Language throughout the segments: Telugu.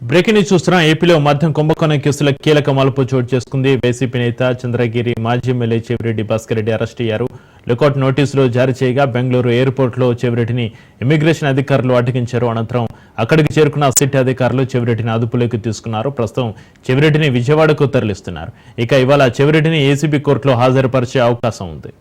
బ్రేకింగ్ న్యూస్ చూస్తున్నాం. ఏపీలో మద్యం కుంభకోణం కేసులో కీలక మలుపు చోటు చేసుకుంది. వైసీపీ నేత చంద్రగిరి మాజీ ఎమ్మెల్యే చెవిరెడ్డి భాస్కర్ రెడ్డి అరెస్ట్ అయ్యారు. లుకౌట్ నోటీసులు జారీ చేయగా బెంగళూరు ఎయిర్పోర్ట్లో చెవిరెడ్డిని ఇమిగ్రేషన్ అధికారులు అటకించారు. అనంతరం అక్కడికి చేరుకున్న సిట్ అధికారులు చెవిరెడ్డిని అదుపులోకి తీసుకున్నారు. ప్రస్తుతం చెవిరెడ్డిని విజయవాడకు తరలిస్తున్నారు. ఇక ఇవాళ చెవిరెడ్డిని ఏసీబీ కోర్టులో హాజరుపరిచే అవకాశం ఉంది.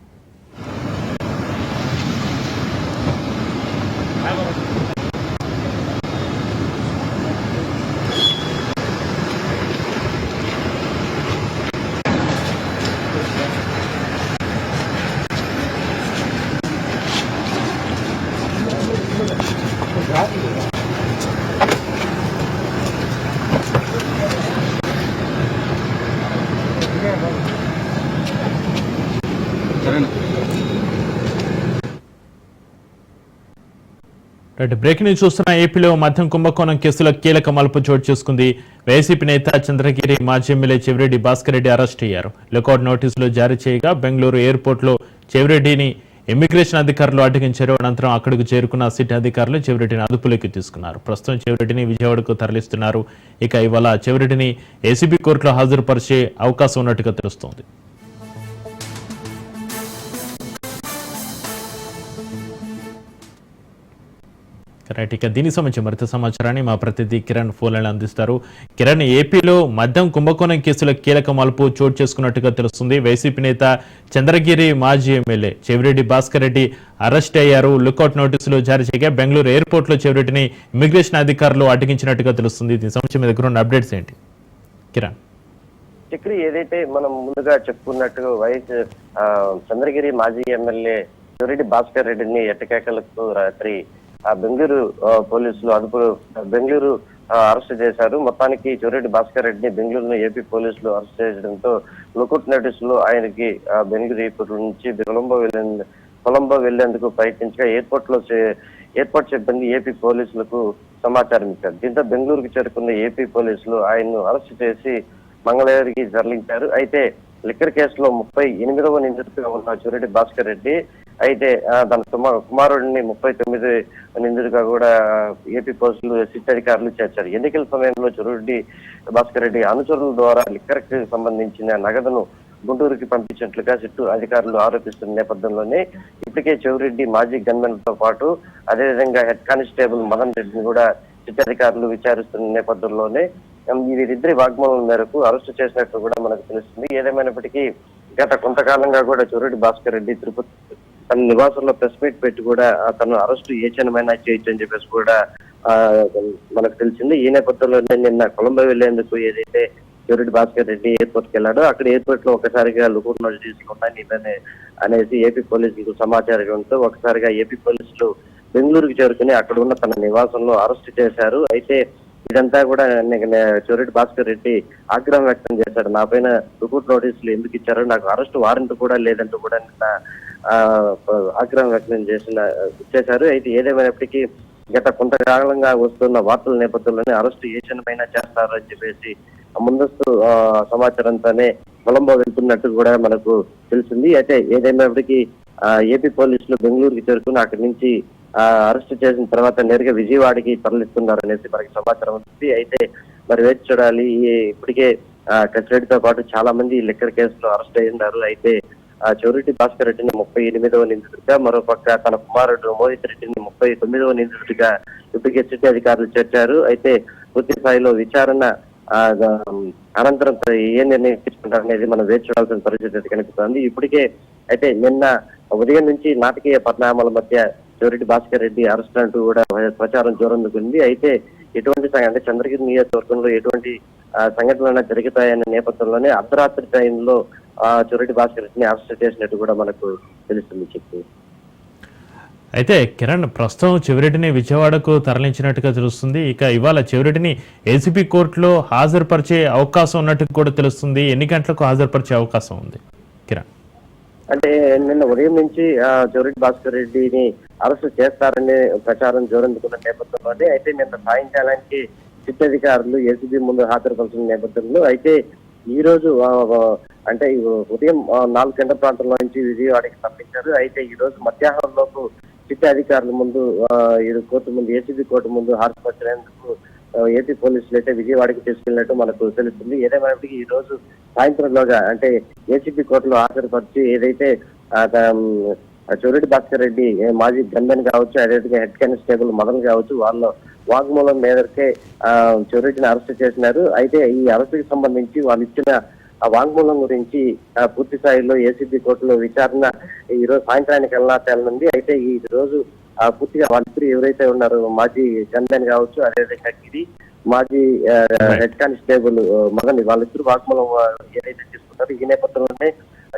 బ్రేకింగ్ న్యూస్ చూస్తున్న ఏపీలో మద్యం కుంభకోణం కేసులో కీలక మలుపు చోటు చేసుకుంది. వైసీపీ నేత చంద్రగిరి మాజీ ఎమ్మెల్యే చెవిరెడ్డి భాస్కర్ రెడ్డి అరెస్ట్ అయ్యారు. లుకౌట్ నోటీసులు జారీ చేయగా బెంగళూరు ఎయిర్పోర్ట్లో చెవిరెడ్డిని ఇమిగ్రేషన్ అధికారులు అటకించారు. అనంతరం అక్కడికి చేరుకున్న సిట్ అధికారులు చెవిరెడ్డిని అదుపులోకి తీసుకున్నారు. ప్రస్తుతం చెవిరెడ్డిని విజయవాడకు తరలిస్తున్నారు. ఇక ఇవాళ చెవిరెడ్డిని ఏసీబీ కోర్టులో హాజరుపరిచే అవకాశం ఉన్నట్టుగా తెలుస్తోంది. ఇక దీనికి సంబంధించి మరింత సమాచారాన్ని మా ప్రతినిధి కిరణ్ ఫోన్లను అందిస్తారు. కిరణ్, ఏపీలో మద్యం కుంభకోణం కేసులో కీలక మలుపు చోటు చేసుకున్నట్టుగా తెలుస్తుంది. వైసీపీ నేత చంద్రగిరి మాజీ ఎమ్మెల్యే చెవిరెడ్డి భాస్కర్ రెడ్డి అరెస్ట్ అయ్యారు. లుకౌట్ నోటీసులు జారీ చేయగా బెంగళూరు ఎయిర్పోర్ట్లో చెవిరెడ్డిని ఇమిగ్రేషన్ అధికారులు అటగించినట్టుగా తెలుస్తుంది. దీని సంబంధించి మీ దగ్గర ఉన్న అప్డేట్స్ ఏంటి కిరణ్? చక్రి, ఏదైతే మనం ముందుగా చెప్పుకున్నట్టు చంద్రగిరి మాజీ ఎమ్మెల్యే చెవిరెడ్డి భాస్కర్ రెడ్డిని ఎట్టకేకలకు రాత్రి బెంగళూరు పోలీసులు బెంగళూరు అరెస్ట్ చేశారు. మొత్తానికి చెవిరెడ్డి భాస్కర్ రెడ్డిని బెంగళూరులో ఏపీ పోలీసులు అరెస్ట్ చేయడంతో లుకౌట్ నోటీసులు ఆయనకి బెంగళూరు ఎయిర్పోర్ట్ నుంచి కొలంబో వెళ్లేందుకు ప్రయత్నించగా ఎయిర్పోర్ట్ సిబ్బంది ఏపీ పోలీసులకు సమాచారం ఇచ్చారు. దీంతో బెంగళూరుకు చేరుకున్న ఏపీ పోలీసులు ఆయన్ను అరెస్ట్ చేసి మంగళగిరికి తరలించారు. అయితే లిక్కర్ కేసులో 38వ నిందితుడిగా ఉన్న చెవిరెడ్డి భాస్కర్ రెడ్డి అయితే తన కుమారుడిని 39 నిందితుడిగా కూడా ఏపీ పోలీసులు సిట్ అధికారులు చేర్చారు. ఎన్నికల సమయంలో చెవిరెడ్డి భాస్కర్ రెడ్డి అనుచరుల ద్వారా లిక్కర్ కి సంబంధించిన నగదును గుంటూరుకి పంపించినట్లుగా సిట్ అధికారులు ఆరోపిస్తున్న నేపథ్యంలోనే ఇప్పటికే చెవిరెడ్డి మాజీ గన్మెన్ తో పాటు అదేవిధంగా హెడ్ కానిస్టేబుల్ మదన్ రెడ్డిని కూడా సిట్ అధికారులు విచారిస్తున్న నేపథ్యంలోనే వీరిద్దరి వాగ్మూలం మేరకు అరెస్టు చేసినట్టు కూడా మనకు తెలుస్తుంది. ఏదేమైనప్పటికీ గత కొంతకాలంగా కూడా చెవిరెడ్డి భాస్కర్ రెడ్డి తిరుపతి తన నివాసంలో ప్రెస్ మీట్ పెట్టి కూడా తను అరెస్టు ఏ క్షణమైనా చేయొచ్చు అని చెప్పేసి కూడా మనకు తెలిసింది. ఈ నేపథ్యంలోనే నిన్న కొలంబో వెళ్లేందుకు ఏదైతే చెవిరెడ్డి భాస్కర్ రెడ్డి ఎయిర్పోర్ట్ కి వెళ్ళాడో అక్కడ ఎయిర్పోర్ట్ లో ఒకసారిగా లుకౌట్ నోటీసులు ఉన్నాయి అనేసి ఏపీ పోలీసులకు సమాచారం ఇవ్వడంతో ఒకసారిగా ఏపీ పోలీసులు బెంగళూరుకు చేరుకుని అక్కడ ఉన్న తన నివాసంలో అరెస్ట్ చేశారు. అయితే ఇదంతా కూడా చెవిరెడ్డి భాస్కర్ రెడ్డి ఆగ్రహం వ్యక్తం చేశాడు. నా పైన లుకౌట్ నోటీసులు ఎందుకు ఇచ్చారో, నాకు అరెస్ట్ వారెంట్ కూడా లేదంటూ కూడా నిన్న ఆగ్రహం వ్యక్తం చేశారు. అయితే ఏదేమైనప్పటికీ గత కొంతకాలంగా వస్తున్న వార్తల నేపథ్యంలోనే అరెస్టు ఏ క్షణమైనా చేస్తారు అని చెప్పేసి ముందస్తు సమాచారంతోనే కొలంబో వెళ్తున్నట్టు కూడా మనకు తెలిసింది. అయితే ఏదైనప్పటికీ ఏపీ పోలీసులు బెంగళూరుకి చేరుకుని అక్కడి నుంచి అరెస్ట్ చేసిన తర్వాత నేరుగా విజయవాడకి తరలిస్తున్నారు అనేసి మనకి సమాచారం ఉంది. అయితే మరి వేచి చూడాలి. ఇప్పటికే కచ్చిరెడ్డితో పాటు చాలా మంది లిక్కర్ కేసులో అరెస్ట్ అయ్యారు. అయితే చెవిరెడ్డి భాస్కర్ రెడ్డిని 38వ నిందితుడిగా, మరోపక్క తన కుమారుడు మోహిత్ రెడ్డిని 39వ నిందితుడిగా ఇప్పటికే సిట్ అధికారులు చేర్చారు. అయితే పూర్తి స్థాయిలో విచారణ అనంతరం ఏ నిర్ణయం తీసుకుంటారనేది మనం వేచి చూడాల్సిన పరిస్థితి కనిపిస్తోంది. ఇప్పటికే అయితే నిన్న ఉదయం నుంచి నాటకీయ పరిణామాల మధ్య చెవిరెడ్డి భాస్కర్ రెడ్డి అరెస్ట్ అంటూ కూడా ప్రచారం జోరందుకుంది. అయితే ఎటువంటి అంటే చంద్రగిరి నియోజకవర్గంలో ఎటువంటి సంఘటనలు జరుగుతాయన్న నేపథ్యంలోనే అర్ధరాత్రి టైంలో చెవిరెడ్డి భాస్కర్ రెడ్డిని అరెస్ట్ చేసినట్టు కూడా మనకు తెలుస్తుంది. చెప్పి అయితే కిరణ్, ప్రస్తుతం చెవిరెడ్డిని విజయవాడకు తరలించినట్టుగా తెలుస్తుంది. ఇక ఇవాళ చెవిరెడ్డిని ఏసీబీ కోర్టులో హాజరుపరిచే అవకాశం ఉన్నట్టు కూడా తెలుస్తుంది. ఎన్ని గంటలకు హాజరుపరిచే అవకాశం ఉంది కిరణ్? అంటే నిన్న ఉదయం నుంచి చెవిరెడ్డి భాస్కర్ రెడ్డిని అరెస్ట్ చేస్తారనే ప్రచారం జోరందుకున్న నేపథ్యంలోనే అయితే నిన్న సాయంకాలానికి సిట్ అధికారులు ఏసీబీ ముందు హాజరుపరిచిన నేపథ్యంలో అయితే ఈ రోజు అంటే ఉదయం 4 గంటల ప్రాంతంలో నుంచి విజయవాడకి తరలించారు. అయితే ఈ రోజు మధ్యాహ్నం లోపు సిట్ అధికారుల ముందు కోర్టు ముందు ఏసీబీ కోర్టు ముందు హాజరుపరిచేందుకు ఏపీ పోలీసులు అయితే విజయవాడకి తీసుకెళ్లినట్టు మనకు తెలుస్తుంది. ఏదేమైనప్పటికీ ఈ రోజు సాయంత్రంలోగా అంటే ఏసీబీ కోర్టులో హాజరుపరిచి ఏదైతే చెవిరెడ్డి భాస్కర్ రెడ్డి మాజీ గన్మెన్ కావచ్చు, అదేవిధంగా హెడ్ కానిస్టేబుల్ మదన్ కావచ్చు, వాళ్ళ వాగ్మూలం మేరకే చెవిరెడ్డిని అరెస్ట్ చేసినారు. అయితే ఈ అరెస్టుకి సంబంధించి వాళ్ళు ఇచ్చిన ఆ వాంగ్మూలం గురించి పూర్తి స్థాయిలో ఏసీబీ కోర్టులో విచారణ ఈ రోజు సాయంత్రానికి తేలనుంది. అయితే ఈ రోజు పూర్తిగా వాళ్ళిద్దరు ఎవరైతే ఉన్నారో మాజీ గన్మెన్ కావచ్చు, అదేవిధంగా గిరి మాజీ హెడ్ కానిస్టేబుల్ మగని వాళ్ళిద్దరు వాగ్మూలం ఏదైతే తీసుకుంటారో ఈ నేపథ్యంలోనే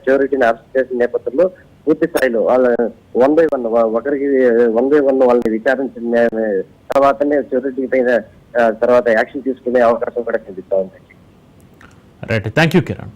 చెవిరెడ్డిని అరెస్ట్ చేసిన నేపథ్యంలో పూర్తి స్థాయిలో వాళ్ళ 1 by 1 ఒకరికి 1 by 1 వాళ్ళని విచారించిన తర్వాతనే చెవిరెడ్డి పైన తర్వాత యాక్షన్ తీసుకునే అవకాశం కూడా కనిపిస్తా ఉంది. Right, thank you Kiran.